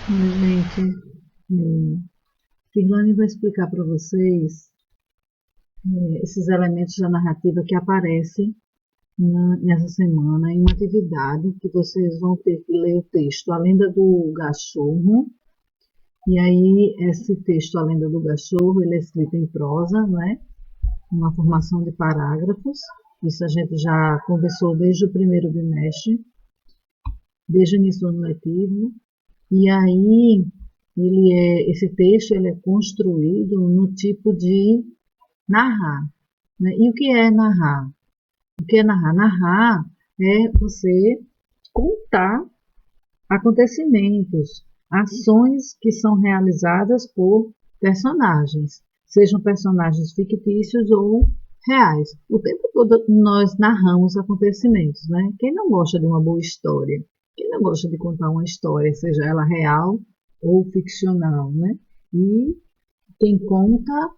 Gente, Kirlane vai explicar para vocês esses elementos da narrativa que aparecem nessa semana em uma atividade que vocês vão ter que ler o texto A Lenda do Gachorro. E aí, esse texto A Lenda do Gachorro, ele é escrito em prosa, né? Uma formação de parágrafos. Isso a gente já conversou desde o primeiro bimestre, desde o início do ano letivo. E aí, esse texto ele é construído no tipo de narrar. Né? E o que é narrar? O que é narrar? Narrar é você contar acontecimentos, ações que são realizadas por personagens, sejam personagens fictícios ou reais. O tempo todo nós narramos acontecimentos, né? Quem não gosta de uma boa história? Quem não gosta de contar uma história, seja ela real ou ficcional, né? E quem conta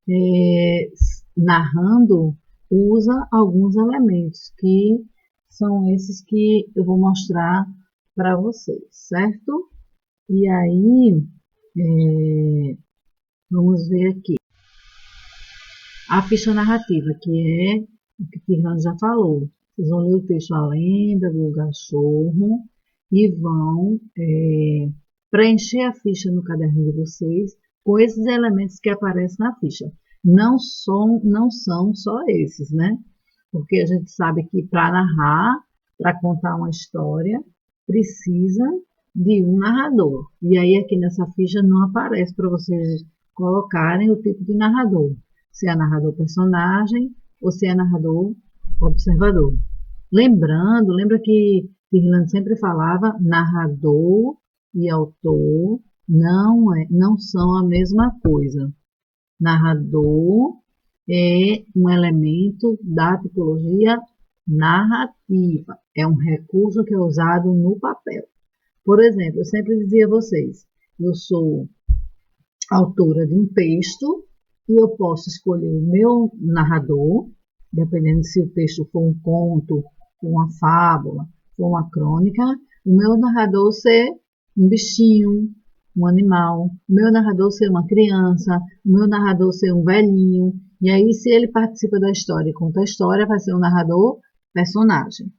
é, narrando usa alguns elementos que são esses que eu vou mostrar para vocês, certo? E aí, vamos ver aqui a ficha narrativa, que é o que Fernando já falou. Vocês vão ler o texto A Lenda do Gachorro e vão preencher a ficha no caderno de vocês com esses elementos que aparecem na ficha. Não são só esses, né? Porque a gente sabe que para narrar, para contar uma história, precisa de um narrador. E aí aqui nessa ficha não aparece para vocês colocarem o tipo de narrador. Se é narrador personagem ou se é narrador observador. Lembra que Irlanda sempre falava narrador e autor não são a mesma coisa. Narrador é um elemento da tipologia narrativa, é um recurso que é usado no papel. Por exemplo, eu sempre dizia a vocês, eu sou autora de um texto e eu posso escolher o meu narrador, dependendo se o texto for um conto, uma fábula, for uma crônica, o meu narrador ser um bichinho, um animal, o meu narrador ser uma criança, o meu narrador ser um velhinho, e aí se ele participa da história e conta a história, vai ser um narrador personagem.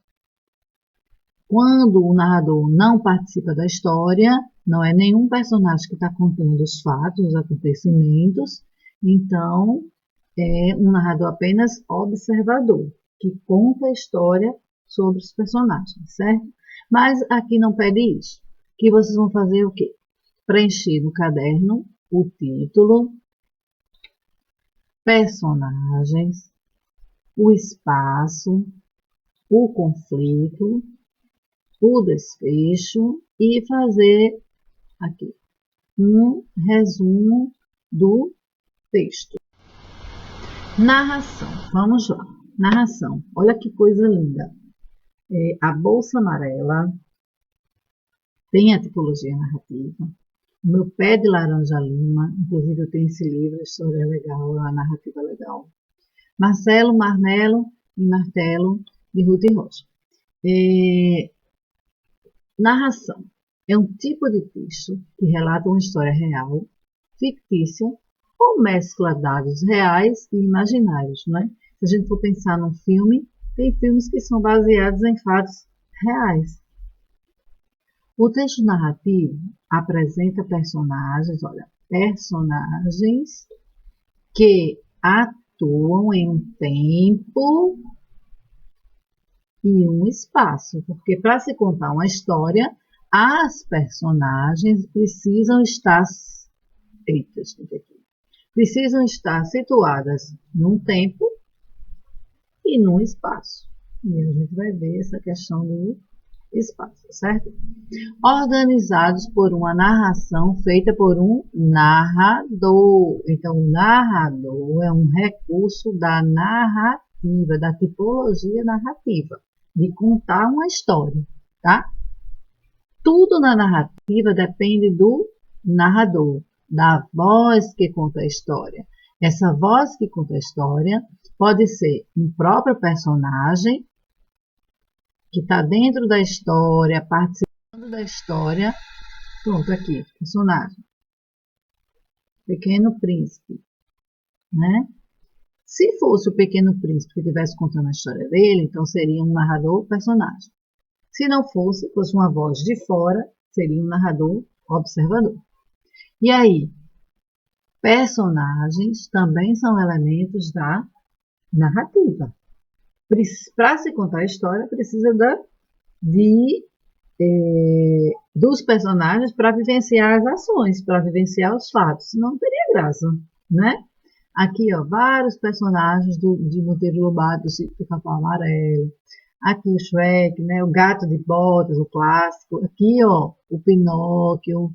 Quando o narrador não participa da história, não é nenhum personagem que está contando os fatos, os acontecimentos, então é um narrador apenas observador, que conta a história sobre os personagens, certo? Mas aqui não pede isso. Que vocês vão fazer o quê? Preencher no caderno o título, personagens, o espaço, o conflito, o desfecho e fazer aqui um resumo do texto. Narração, vamos lá. Narração, olha que coisa linda. A bolsa amarela tem a tipologia narrativa. O meu pé de laranja lima, inclusive eu tenho esse livro, a história é legal, a narrativa é legal. Marcelo, Marmelo e Martelo, de Ruth e Rocha. Narração é um tipo de texto que relata uma história real, fictícia ou mescla dados reais e imaginários, né? Se a gente for pensar num filme, tem filmes que são baseados em fatos reais. O texto narrativo apresenta personagens que atuam em um tempo e um espaço, porque para se contar uma história, as personagens precisam estar situadas num tempo e num espaço. E a gente vai ver essa questão do espaço, certo? Organizados por uma narração feita por um narrador. Então, o narrador é um recurso da narrativa, da tipologia narrativa, de contar uma história, tá? Tudo na narrativa depende do narrador, da voz que conta a história. Essa voz que conta a história pode ser um próprio personagem que está dentro da história, participando da história, Pronto, aqui, personagem. Pequeno Príncipe, né? Se fosse o Pequeno Príncipe que estivesse contando a história dele, então seria um narrador personagem. Se não fosse uma voz de fora, seria um narrador observador. E aí, personagens também são elementos da narrativa. Para se contar a história, precisa dos personagens para vivenciar as ações, para vivenciar os fatos. Senão não teria graça, né? Aqui, ó, vários personagens de Monteiro Lobato, do Sítio do Capão Amarelo. Aqui o Shrek, né? O Gato de Botas, o clássico. Aqui, ó, o Pinóquio,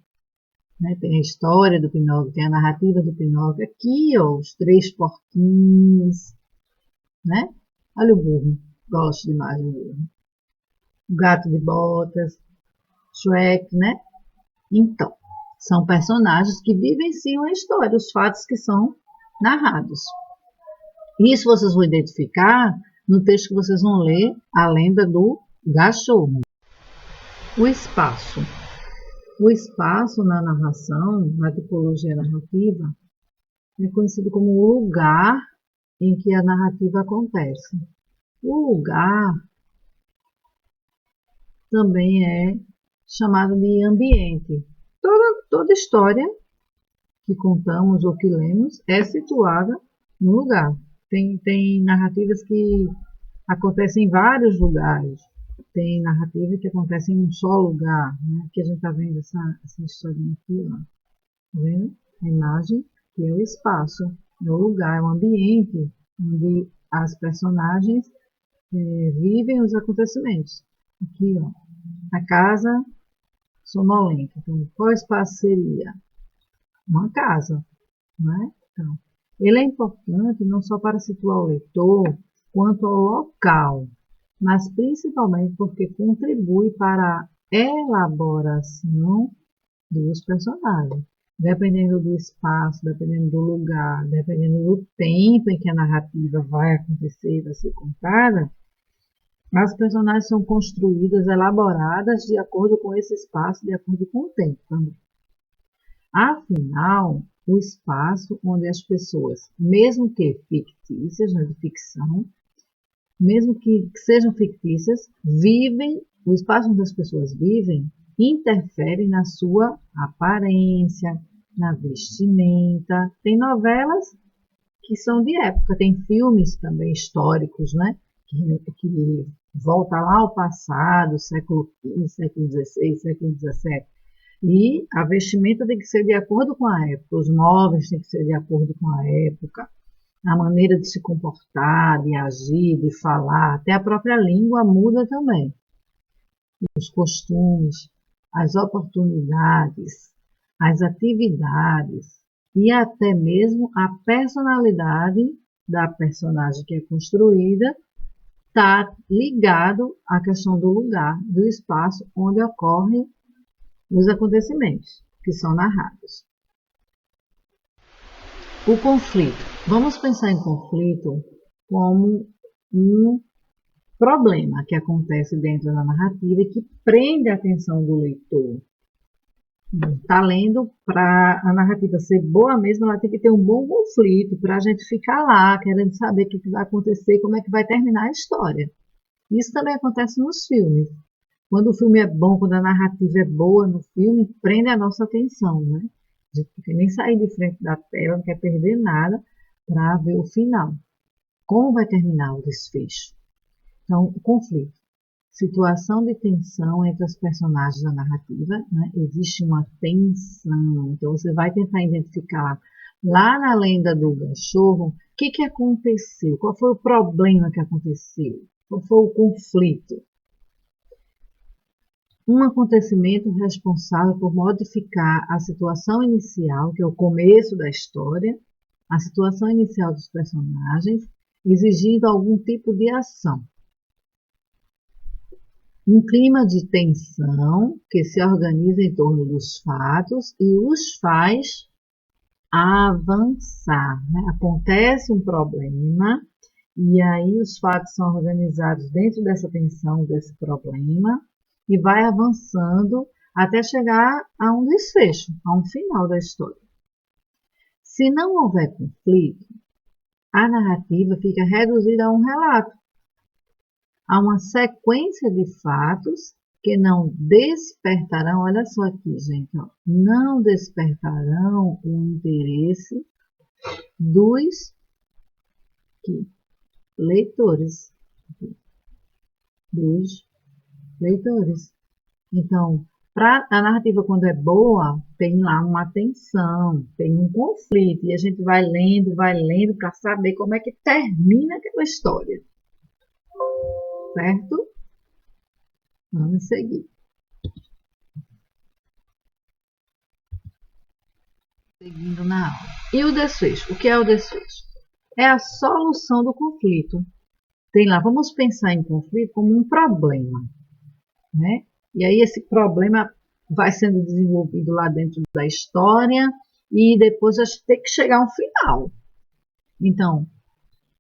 né? Tem a história do Pinóquio, tem a narrativa do Pinóquio. Aqui, ó, os Três Porquinhos, né? Olha o burro, gosto demais do burro. O Gato de Botas, Shrek, né? Então, são personagens que vivenciam a história, os fatos que são narrados. Isso vocês vão identificar no texto que vocês vão ler, a lenda do Gachorro. O espaço. O espaço na narração, na tipologia narrativa, é conhecido como o lugar em que a narrativa acontece. O lugar também é chamado de ambiente. Toda história que contamos ou que lemos é situada no lugar. Tem narrativas que acontecem em vários lugares. Tem narrativa que acontece em um só lugar. Né? Aqui a gente está vendo essa historinha aqui. Ó. Tá vendo? A imagem, que é o espaço, é o lugar, é o ambiente onde as personagens vivem os acontecimentos. Aqui, ó, a casa sonolenta. Então, qual espaço seria? Uma casa, né? Então, ele é importante não só para situar o leitor, quanto ao local, mas principalmente porque contribui para a elaboração dos personagens. Dependendo do espaço, dependendo do lugar, dependendo do tempo em que a narrativa vai acontecer, vai ser contada, as personagens são construídas, elaboradas de acordo com esse espaço, de acordo com o tempo também. Afinal, o espaço onde as pessoas, mesmo que fictícias, né, de ficção, mesmo que sejam fictícias, vivem, o espaço onde as pessoas vivem interfere na sua aparência, na vestimenta. Tem novelas que são de época, tem filmes também históricos, né? Que volta lá ao passado, século XV, século XVI, século XVII. E a vestimenta tem que ser de acordo com a época, os móveis têm que ser de acordo com a época, a maneira de se comportar, de agir, de falar, até a própria língua muda também. Os costumes, as oportunidades, as atividades e até mesmo a personalidade da personagem que é construída está ligado à questão do lugar, do espaço onde ocorrem os acontecimentos que são narrados. O conflito. Vamos pensar em conflito como um problema que acontece dentro da narrativa e que prende a atenção do leitor. Está lendo, para a narrativa ser boa mesmo, ela tem que ter um bom conflito para a gente ficar lá, querendo saber o que vai acontecer, como é que vai terminar a história. Isso também acontece nos filmes. Quando o filme é bom, quando a narrativa é boa no filme, prende a nossa atenção, né? A gente não quer nem sair de frente da tela, não quer perder nada para ver o final. Como vai terminar o desfecho? Então, o conflito. Situação de tensão entre os personagens da narrativa, né? Existe uma tensão. Então, você vai tentar identificar lá na lenda do Gachorro o que aconteceu, qual foi o problema que aconteceu, qual foi o conflito. Um acontecimento responsável por modificar a situação inicial, que é o começo da história, a situação inicial dos personagens, exigindo algum tipo de ação. Um clima de tensão que se organiza em torno dos fatos e os faz avançar. Né? Acontece um problema e aí os fatos são organizados dentro dessa tensão, desse problema, e vai avançando até chegar a um desfecho, a um final da história. Se não houver conflito, a narrativa fica reduzida a um relato, a uma sequência de fatos que não despertarão, olha só aqui, gente, ó, não despertarão o interesse dos leitores. Dos leitores. Então, a narrativa, quando é boa, tem lá uma tensão, tem um conflito, e a gente vai lendo para saber como é que termina aquela história. Certo? Vamos seguir. Seguindo na aula. E o desfecho? O que é o desfecho? É a solução do conflito. Tem lá, vamos pensar em conflito como um problema, né? E aí esse problema vai sendo desenvolvido lá dentro da história e depois a gente tem que chegar a um final. Então,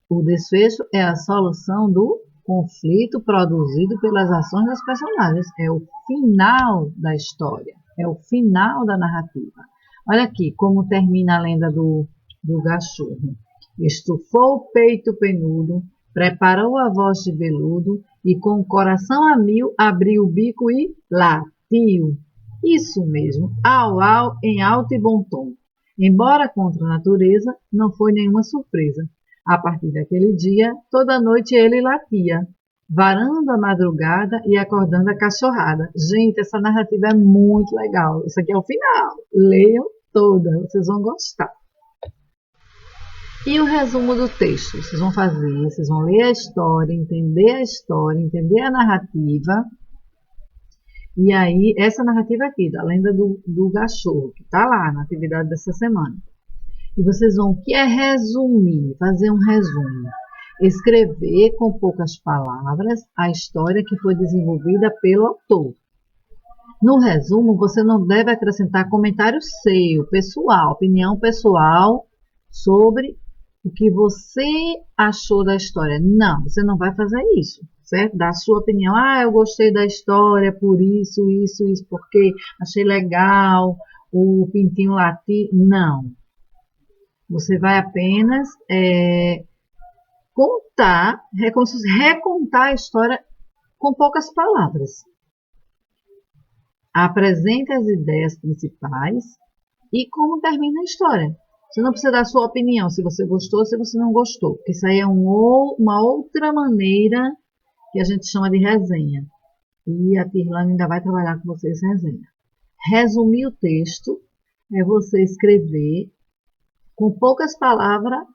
o desfecho é a solução do conflito produzido pelas ações dos personagens. É o final da história, é o final da narrativa. Olha aqui como termina a lenda do cachorro. Estufou o peito penudo, preparou a voz de veludo e com o coração a mil abriu o bico e latiu. Isso mesmo, au au em alto e bom tom. Embora contra a natureza, não foi nenhuma surpresa. A partir daquele dia, toda noite ele latia, varando a madrugada e acordando a cachorrada. Gente, essa narrativa é muito legal. Isso aqui é o final. Leiam toda, vocês vão gostar. E o resumo do texto? Vocês vão fazer, vocês vão ler a história, entender a narrativa. E aí, essa narrativa aqui, da lenda do cachorro, que está lá na atividade dessa semana. E vocês vão, o que é resumir? Fazer um resumo. Escrever com poucas palavras a história que foi desenvolvida pelo autor. No resumo, você não deve acrescentar comentário seu, pessoal, opinião pessoal sobre o que você achou da história. Não, você não vai fazer isso, certo? Dar a sua opinião. Eu gostei da história por isso, porque achei legal, o pintinho latir. Não. Você vai apenas recontar a história com poucas palavras. Apresente as ideias principais e como termina a história. Você não precisa dar a sua opinião, se você gostou, se você não gostou. Porque isso aí é uma outra maneira que a gente chama de resenha. E a Tirlane ainda vai trabalhar com vocês resenha. Resumir o texto é você escrever com poucas palavras,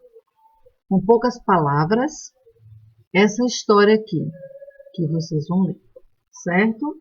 essa história aqui, que vocês vão ler, certo?